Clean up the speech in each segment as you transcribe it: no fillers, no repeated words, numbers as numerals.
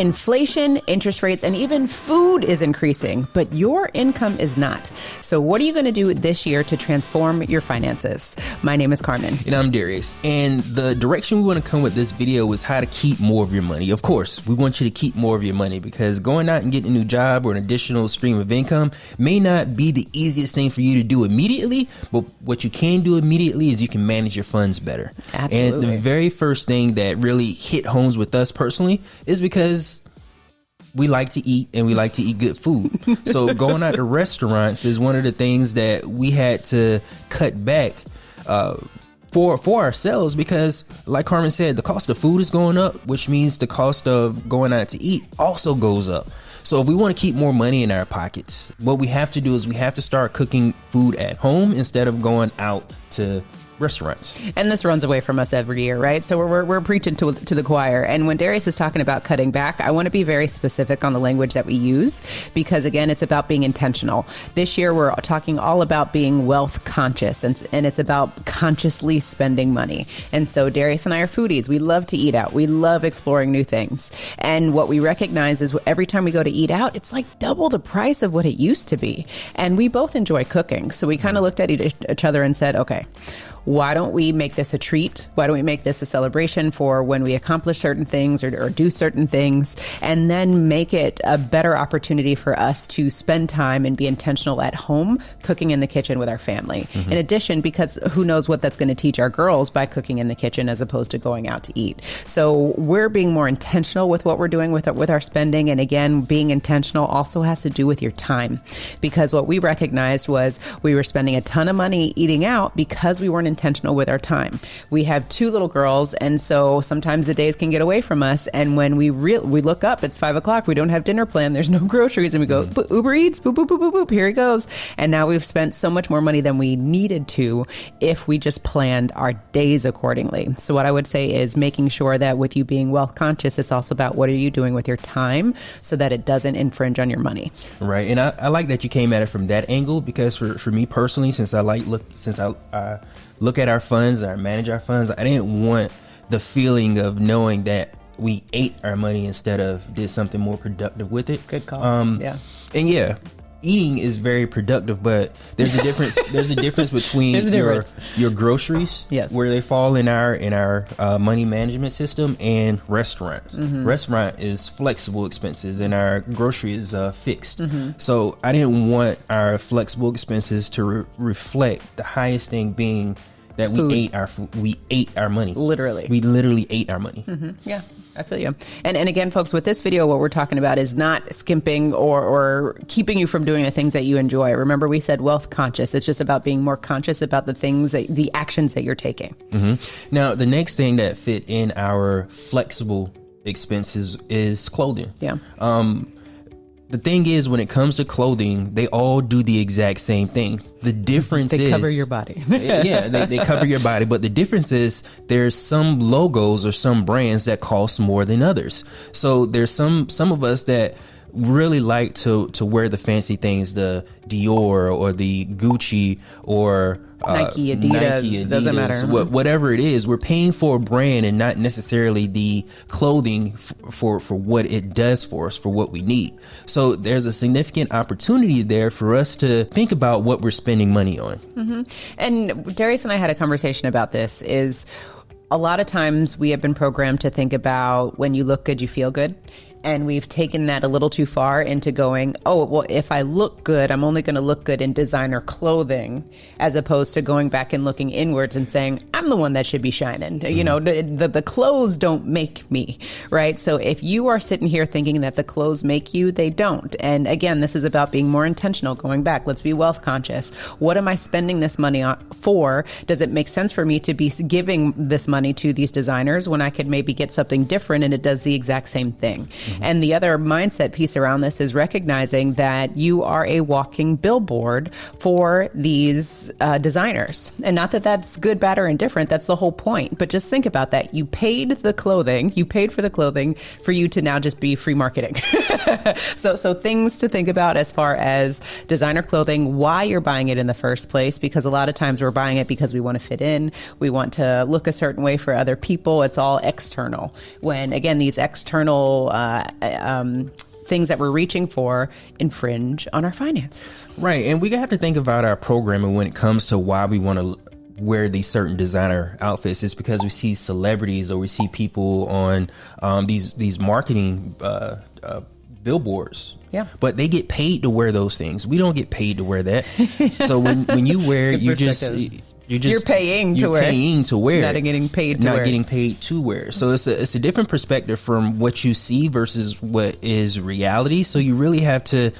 Inflation, interest rates, and even food is increasing, but your income is not. So what are you going to do this year to transform your finances? My name is Carmen. And I'm Darius. And the direction we want to come with this video is how to keep more of your money. Of course, we want you to keep more of your money because going out and getting a new job or an additional stream of income may not be the easiest thing for you to do immediately, but what you can do immediately is you can manage your funds better. Absolutely. And the very first thing that really hit homes with us personally is because we like to eat and we like to eat good food. So going out to restaurants is one of the things that we had to cut back for ourselves because, like Carmen said, the cost of food is going up, which means the cost of going out to eat also goes up. So if we want to keep more money in our pockets, what we have to do is we have to start cooking food at home instead of going out to restaurants. And this runs away from us every year, right? So we're preaching to the choir. And when Darius is talking about cutting back, I want to be very specific on the language that we use because, again, it's about being intentional. This year, we're talking all about being wealth conscious, and it's about consciously spending money. And so Darius and I are foodies. We love to eat out. We love exploring new things. And what we recognize is every time we go to eat out, it's like double the price of what it used to be. And we both enjoy cooking. So we kind of looked at each other and said, okay, why don't we make this a treat? Why don't we make this a celebration for when we accomplish certain things or do certain things, and then make it a better opportunity for us to spend time and be intentional at home, cooking in the kitchen with our family. In addition, because who knows what that's going to teach our girls by cooking in the kitchen as opposed to going out to eat. So we're being more intentional with what we're doing with our spending. And again, being intentional also has to do with your time, because what we recognized was we were spending a ton of money eating out because we weren't intentional with our time. We have 2 little girls, and so sometimes the days can get away from us. And when we look up, it's 5 o'clock. We don't have dinner planned. There's no groceries, and we go Uber Eats, boop boop boop boop boop. Here it goes. And now we've spent so much more money than we needed to if we just planned our days accordingly. So what I would say is making sure that with you being wealth conscious, it's also about what are you doing with your time so that it doesn't infringe on your money. Right, and I like that you came at it from that angle because for me personally, since I look at our funds or manage our funds, I didn't want the feeling of knowing that we ate our money instead of did something more productive with it. Good call. Yeah. And yeah, eating is very productive, but there's a difference. There's a difference between your groceries, yes, where they fall in our money management system, and restaurants. Restaurant is flexible expenses, and our grocery is fixed. So I didn't want our flexible expenses to reflect the highest thing being that we ate our money. We literally ate our money. Yeah. I feel you. And again, folks, with this video, what we're talking about is not skimping or keeping you from doing the things that you enjoy. Remember, we said wealth conscious. It's just about being more conscious about the actions that you're taking. Now, the next thing that fit in our flexible expenses is clothing. Yeah. The thing is, when it comes to clothing, they all do the exact same thing. The difference is they cover your body. Yeah, they cover your body. But the difference is there's some logos or some brands that cost more than others. So there's some of us that really like to wear the fancy things, the Dior or the Gucci or Nike, Adidas, doesn't matter. Whatever it is, we're paying for a brand and not necessarily the clothing for what it does for us, for what we need. So there's a significant opportunity there for us to think about what we're spending money on. And Darius and I had a conversation about this. Is a lot of times we have been programmed to think about when you look good, you feel good. And we've taken that a little too far into going, oh, well, if I look good, I'm only going to look good in designer clothing, as opposed to going back and looking inwards and saying, I'm the one that should be shining. You know, the clothes don't make me, right? So if you are sitting here thinking that the clothes make you, they don't. And again, this is about being more intentional, going back. Let's be wealth conscious. What am I spending this money on for? Does it make sense for me to be giving this money to these designers when I could maybe get something different and it does the exact same thing? And the other mindset piece around this is recognizing that you are a walking billboard for these designers. And not that that's good, bad, or indifferent. That's the whole point. But just think about that. You paid for the clothing for you to now just be free marketing. So things to think about as far as designer clothing, why you're buying it in the first place, because a lot of times we're buying it because we want to fit in. We want to look a certain way for other people. It's all external. When, again, these external things that we're reaching for infringe on our finances. Right. And we have to think about our programming when it comes to why we want to wear these certain designer outfits. It's because we see celebrities or we see people on these marketing billboards. Yeah. But they get paid to wear those things. We don't get paid to wear that. So when you wear, you're paying to wear, not getting paid to wear. So it's a different perspective from what you see versus what is reality. So you really have to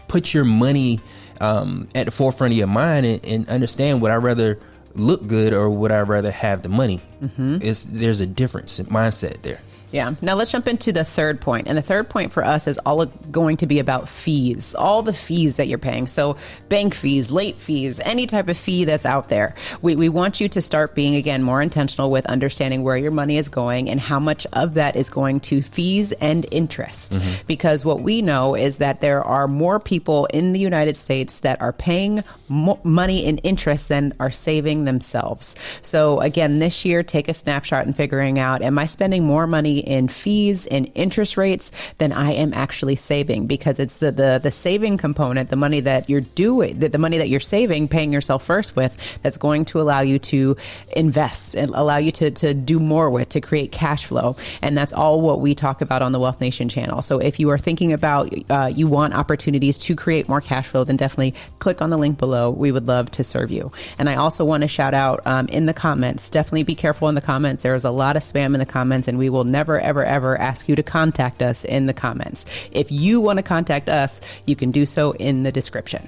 put your money at the forefront of your mind and understand, would I rather look good or would I rather have the money? There's a difference in mindset there. Yeah. Now let's jump into the third point. And the third point for us is all going to be about fees, all the fees that you're paying. So bank fees, late fees, any type of fee that's out there. We want you to start being, again, more intentional with understanding where your money is going and how much of that is going to fees and interest. Because what we know is that there are more people in the United States that are paying money in interest than are saving themselves. So again, this year, take a snapshot and figuring out, am I spending more money in fees and interest rates than I am actually saving? Because it's the saving component, the money that you're doing, the money that you're saving, paying yourself first with, that's going to allow you to invest and allow you to do more with, to create cash flow. And that's all what we talk about on the Wealth Nation channel. So if you are thinking about, you want opportunities to create more cash flow, then definitely click on the link below. We would love to serve you. And I also want to shout out in the comments, definitely be careful in the comments. There is a lot of spam in the comments, and we will never, ever ask you to contact us in the comments. If you want to contact us, you can do so in the description.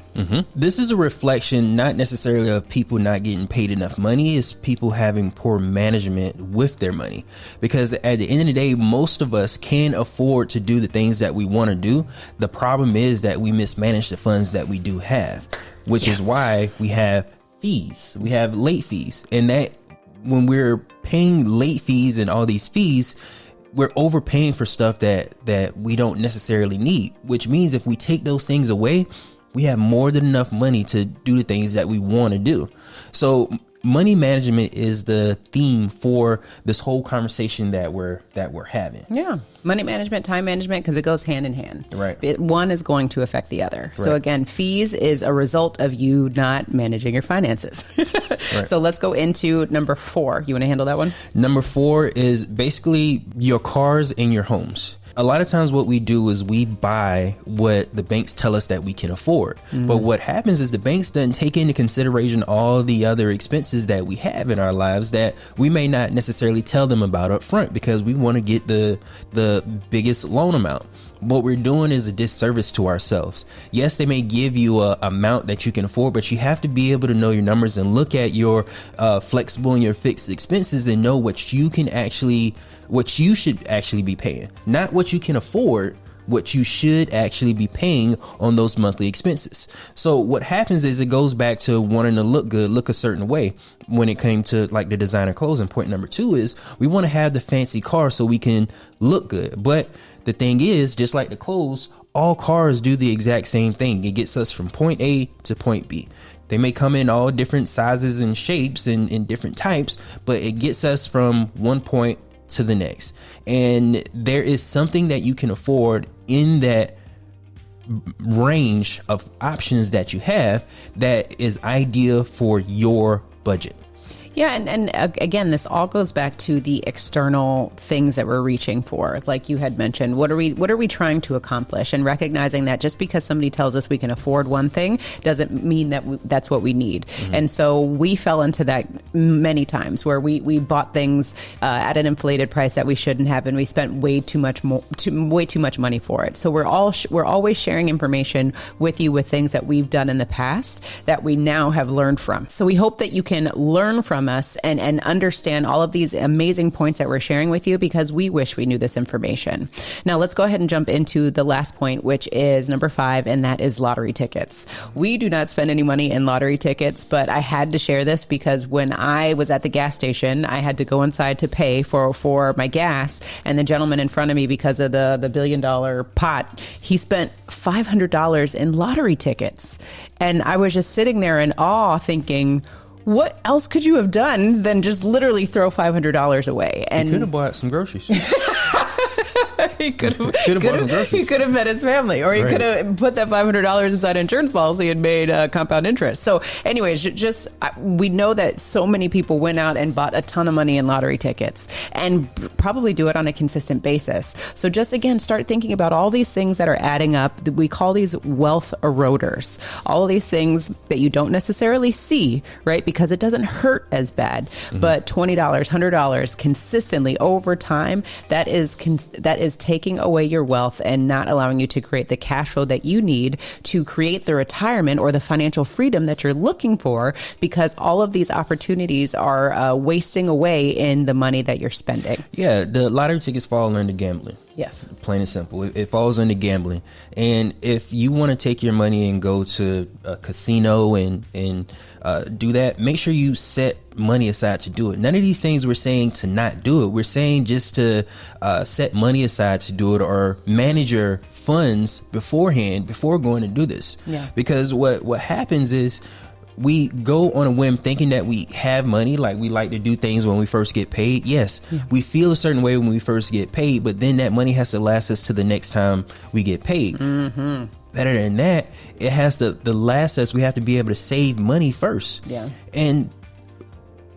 This is a reflection not necessarily of people not getting paid enough money. It's people having poor management with their money. Because at the end of the day, most of us can afford to do the things that we want to do. The problem is that we mismanage the funds that we do have, which is why we have fees. We have late fees. And that when we're paying late fees and all these fees, we're overpaying for stuff that we don't necessarily need, which means if we take those things away, we have more than enough money to do the things that we want to do. So money management is the theme for this whole conversation that we're having. Yeah. Money management, time management, because it goes hand in hand. Right. One is going to affect the other. Right. So again, fees is a result of you not managing your finances. Right. So let's go into number 4. You want to handle that one? Number 4 is basically your cars and your homes. A lot of times what we do is we buy what the banks tell us that we can afford. But what happens is the banks doesn't take into consideration all the other expenses that we have in our lives that we may not necessarily tell them about up front because we want to get the biggest loan amount. What we're doing is a disservice to ourselves. Yes, they may give you a amount that you can afford, but you have to be able to know your numbers and look at your flexible and your fixed expenses and know what you should actually be paying, not what you can afford, what you should actually be paying on those monthly expenses. So what happens is it goes back to wanting to look good, look a certain way when it came to like the designer clothes. And point number 2 is we want to have the fancy car so we can look good. But the thing is, just like the clothes, all cars do the exact same thing. It gets us from point A to point B. They may come in all different sizes and shapes and in different types, but it gets us from one point to the next. And there is something that you can afford in that range of options that you have that is ideal for your budget. Yeah, and again, this all goes back to the external things that we're reaching for. Like you had mentioned, what are we trying to accomplish? And recognizing that just because somebody tells us we can afford one thing doesn't mean that that's what we need. And so we fell into that many times where we bought things at an inflated price that we shouldn't have, and we spent way too much money for it. So we're always sharing information with you with things that we've done in the past that we now have learned from. So we hope that you can learn from from us and understand all of these amazing points that we're sharing with you, because we wish we knew this information. Now, let's go ahead and jump into the last point, which is number 5, and that is lottery tickets. We do not spend any money in lottery tickets, but I had to share this because when I was at the gas station, I had to go inside to pay for my gas, and the gentleman in front of me, because of the $1 billion pot, he spent $500 in lottery tickets. And I was just sitting there in awe thinking, what else could you have done than just literally throw $500 away? And you could have bought some groceries. he could have fed his family, or he could have put that $500 inside an insurance policy and made compound interest. So anyways, we know that so many people went out and bought a ton of money in lottery tickets, and probably do it on a consistent basis. So just again, start thinking about all these things that are adding up. We call these wealth eroders. All of these things that you don't necessarily see, right? Because it doesn't hurt as bad. Mm-hmm. But $20, $100 consistently over time, that is taking away your wealth and not allowing you to create the cash flow that you need to create the retirement or the financial freedom that you're looking for, because all of these opportunities are wasting away in the money that you're spending. Yeah, the lottery tickets fall under gambling. Yes. Plain and simple. It falls under gambling. And if you want to take your money and go to a casino and do that, make sure you set money aside to do it. None of these things we're saying to not do it. We're saying just to set money aside to do it, or manage your funds beforehand before going to do this. Yeah. Because what happens is, we go on a whim thinking that we have money, like we like to do things when we first get paid. Yes, we feel a certain way when we first get paid, but then that money has to last us to the next time we get paid. Mm-hmm. Better than that, it has to last us. We have to be able to save money first. Yeah. And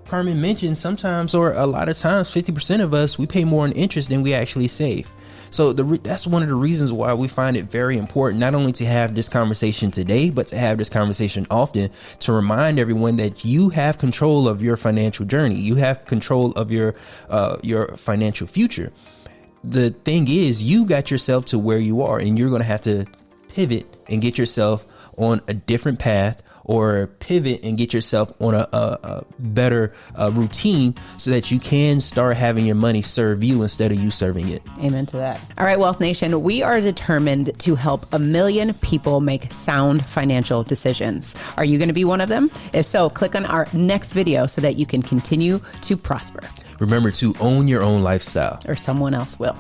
Carmen mentioned sometimes, or a lot of times, 50% of us, we pay more in interest than we actually save. So that's one of the reasons why we find it very important, not only to have this conversation today, but to have this conversation often, to remind everyone that you have control of your financial journey. You have control of your financial future. The thing is, you got yourself to where you are, and you're going to have to pivot and get yourself on a different path, or pivot and get yourself on a better routine, so that you can start having your money serve you instead of you serving it. Amen to that. All right, Wealth Nation, we are determined to help 1 million people make sound financial decisions. Are you going to be one of them? If so, click on our next video so that you can continue to prosper. Remember to own your own lifestyle, or someone else will.